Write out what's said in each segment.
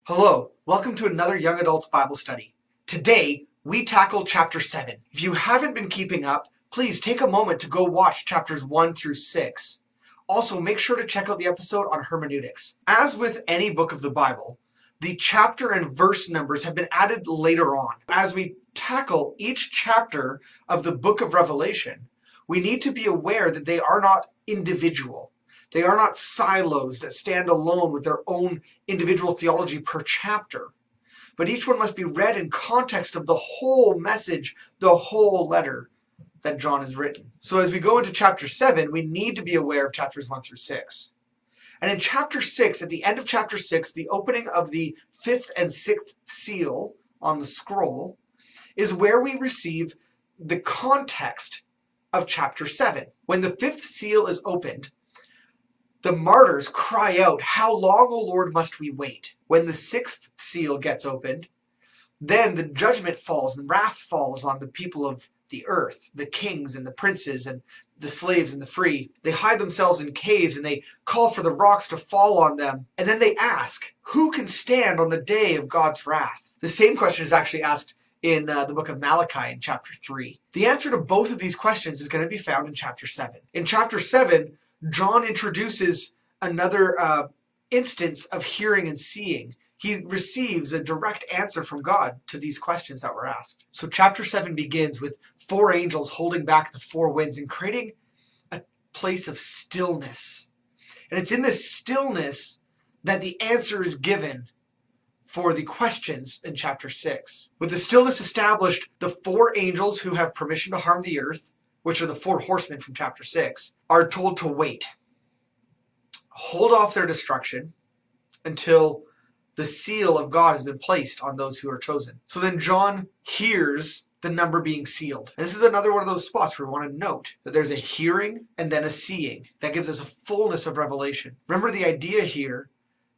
Hello, welcome to another Young Adults Bible Study. Today, we tackle Chapter 7. If you haven't been keeping up, please take a moment to go watch chapters 1 through 6. Also, make sure to check out the episode on hermeneutics. As with any book of the Bible, the chapter and verse numbers have been added later on. As we tackle each chapter of the book of Revelation, we need to be aware that they are not individual. They are not silos that stand alone with their own individual theology per chapter. But each one must be read in context of the whole message, the whole letter that John has written. So as we go into chapter 7, we need to be aware of chapters 1 through 6. And in chapter 6, at the end of chapter 6, the opening of the 5th and 6th seal on the scroll is where we receive the context of chapter 7. When the 5th seal is opened, the martyrs cry out, "How long, O Lord, must we wait?" When the 6th seal gets opened, then the judgment falls and wrath falls on the people of the earth, the kings and the princes and the slaves and the free. They hide themselves in caves and they call for the rocks to fall on them. And then they ask, who can stand on the day of God's wrath? The same question is actually asked in the book of Malachi in chapter 3. The answer to both of these questions is going to be found in chapter 7. In chapter 7, John introduces another instance of hearing and seeing. He receives a direct answer from God to these questions that were asked. So chapter 7 begins with 4 angels holding back the 4 winds and creating a place of stillness. And it's in this stillness that the answer is given for the questions in chapter 6. With the stillness established, the 4 angels who have permission to harm the earth, which are the 4 horsemen from chapter 6, are told to wait. Hold off their destruction until the seal of God has been placed on those who are chosen. So then John hears the number being sealed. And this is another one of those spots where we want to note that there's a hearing and then a seeing. That gives us a fullness of revelation. Remember, the idea here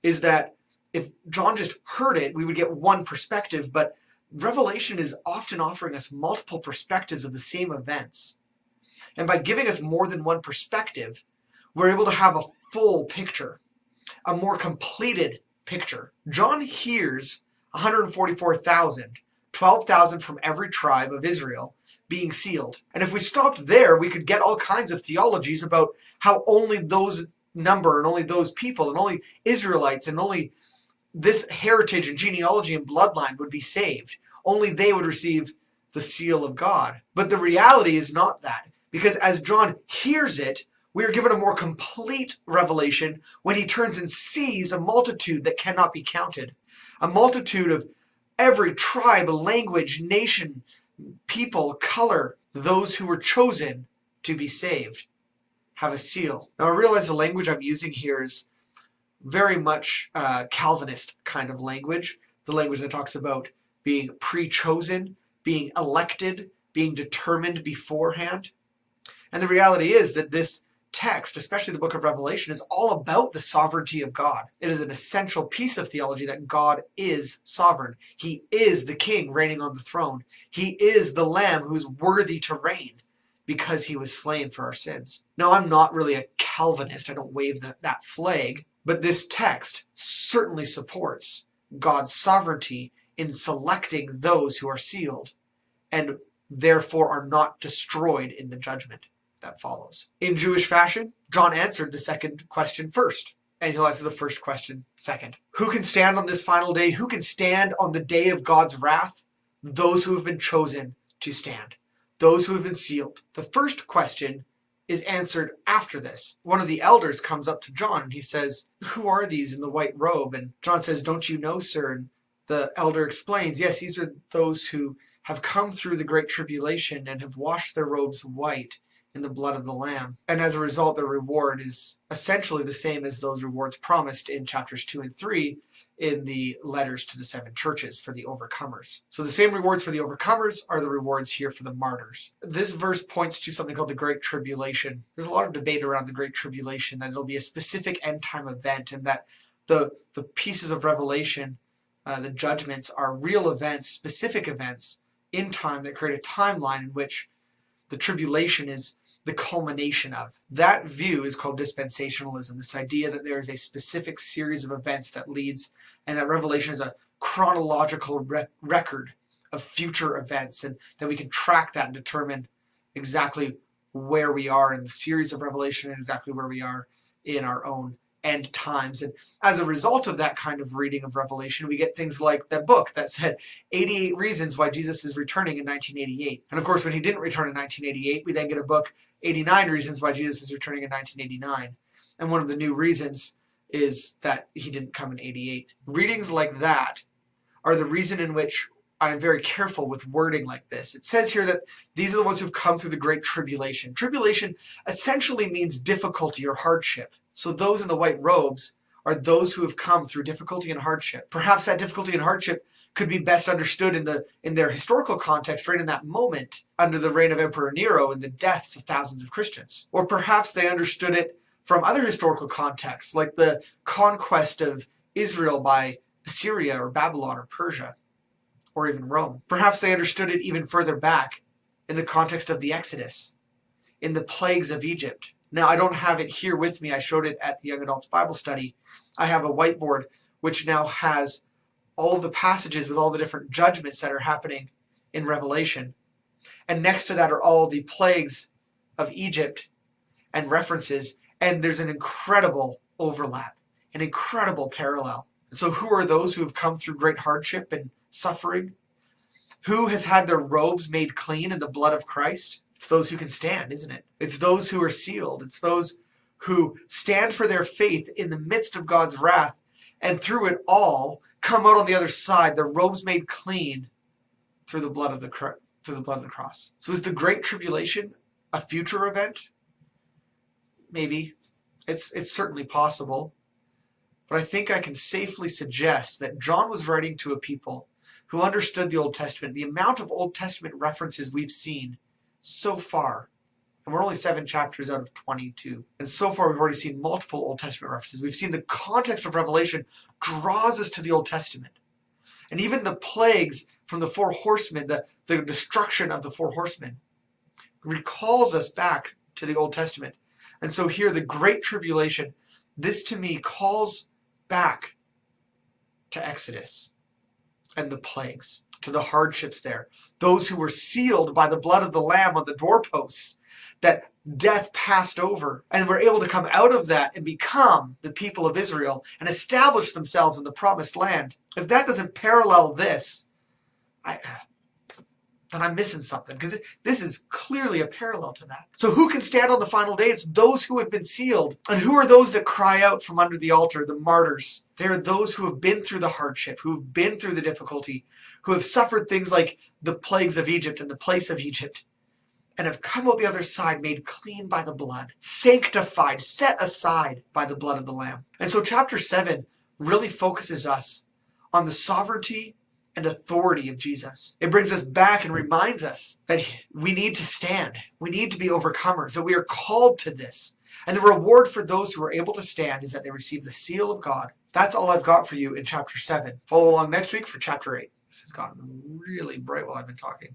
is that if John just heard it, we would get one perspective, but Revelation is often offering us multiple perspectives of the same events. And by giving us more than one perspective, we're able to have a full picture, a more completed picture. John hears 144,000, 12,000 from every tribe of Israel being sealed. And if we stopped there, we could get all kinds of theologies about how only those number and only those people and only Israelites and only this heritage and genealogy and bloodline would be saved. Only they would receive the seal of God. But the reality is not that. Because as John hears it, we are given a more complete revelation when he turns and sees a multitude that cannot be counted. A multitude of every tribe, language, nation, people, color, those who were chosen to be saved, have a seal. Now I realize the language I'm using here is very much Calvinist kind of language. The language that talks about being pre-chosen, being elected, being determined beforehand. And the reality is that this text, especially the book of Revelation, is all about the sovereignty of God. It is an essential piece of theology that God is sovereign. He is the king reigning on the throne. He is the lamb who is worthy to reign because he was slain for our sins. Now, I'm not really a Calvinist. I don't wave that flag. But this text certainly supports God's sovereignty in selecting those who are sealed and therefore are not destroyed in the judgment that follows. In Jewish fashion, John answered the second question first, and he'll answer the first question second. Who can stand on this final day? Who can stand on the day of God's wrath? Those who have been chosen to stand. Those who have been sealed. The first question is answered after this. One of the elders comes up to John and he says, "Who are these in the white robe?" And John says, "Don't you know, sir?" And the elder explains, "Yes, these are those who have come through the great tribulation and have washed their robes white in the blood of the Lamb." And as a result, their reward is essentially the same as those rewards promised in chapters 2 and 3 in the letters to the 7 churches for the overcomers. So the same rewards for the overcomers are the rewards here for the martyrs. This verse points to something called the Great Tribulation. There's a lot of debate around the Great Tribulation, that it'll be a specific end time event, and that the pieces of Revelation, the judgments, are real events, specific events in time that create a timeline in which the tribulation is the culmination of. That view is called dispensationalism, this idea that there is a specific series of events that leads, and that Revelation is a chronological record of future events, and that we can track that and determine exactly where we are in the series of Revelation and exactly where we are in our own end times. And as a result of that kind of reading of Revelation, we get things like that book that said 88 reasons why Jesus is returning in 1988. And of course, when he didn't return in 1988, we then get a book, 89 reasons why Jesus is returning in 1989. And one of the new reasons is that he didn't come in 88. Readings like that are the reason in which I'm very careful with wording like this. It says here that these are the ones who've come through the great tribulation. Tribulation essentially means difficulty or hardship. So those in the white robes are those who have come through difficulty and hardship. Perhaps that difficulty and hardship could be best understood in their historical context right in that moment under the reign of Emperor Nero and the deaths of thousands of Christians. Or perhaps they understood it from other historical contexts, like the conquest of Israel by Assyria or Babylon or Persia, or even Rome. Perhaps they understood it even further back in the context of the Exodus, in the plagues of Egypt. Now, I don't have it here with me. I showed it at the Young Adults Bible Study. I have a whiteboard which now has all of the passages with all the different judgments that are happening in Revelation. And next to that are all the plagues of Egypt and references. And there's an incredible overlap, an incredible parallel. So who are those who have come through great hardship and suffering? Who has had their robes made clean in the blood of Christ? It's those who can stand, isn't it? It's those who are sealed. It's those who stand for their faith in the midst of God's wrath, and through it all come out on the other side, their robes made clean through the blood of the cross. So is the Great Tribulation a future event? Maybe. It's certainly possible. But I think I can safely suggest that John was writing to a people who understood the Old Testament. The amount of Old Testament references we've seen so far, and we're only 7 chapters out of 22, and so far we've already seen multiple Old Testament references. We've seen the context of Revelation draws us to the Old Testament. And even the plagues from the 4 horsemen, the destruction of the 4 horsemen, recalls us back to the Old Testament. And so here, the Great Tribulation, this to me calls back to Exodus and the plagues, to the hardships there. Those who were sealed by the blood of the Lamb on the doorposts, that death passed over, and were able to come out of that and become the people of Israel and establish themselves in the promised land. If that doesn't parallel this, then I'm missing something, because this is clearly a parallel to that. So who can stand on the final day? It's those who have been sealed. And who are those that cry out from under the altar, the martyrs? They are those who have been through the hardship, who have been through the difficulty, who have suffered things like the plagues of Egypt and the place of Egypt, and have come out the other side made clean by the blood, sanctified, set aside by the blood of the Lamb. And so chapter 7 really focuses us on the sovereignty and authority of Jesus. It brings us back and reminds us that we need to stand. We need to be overcomers, that we are called to this. And the reward for those who are able to stand is that they receive the seal of God. That's all I've got for you in chapter 7. Follow along next week for chapter 8. This has gotten really bright while I've been talking.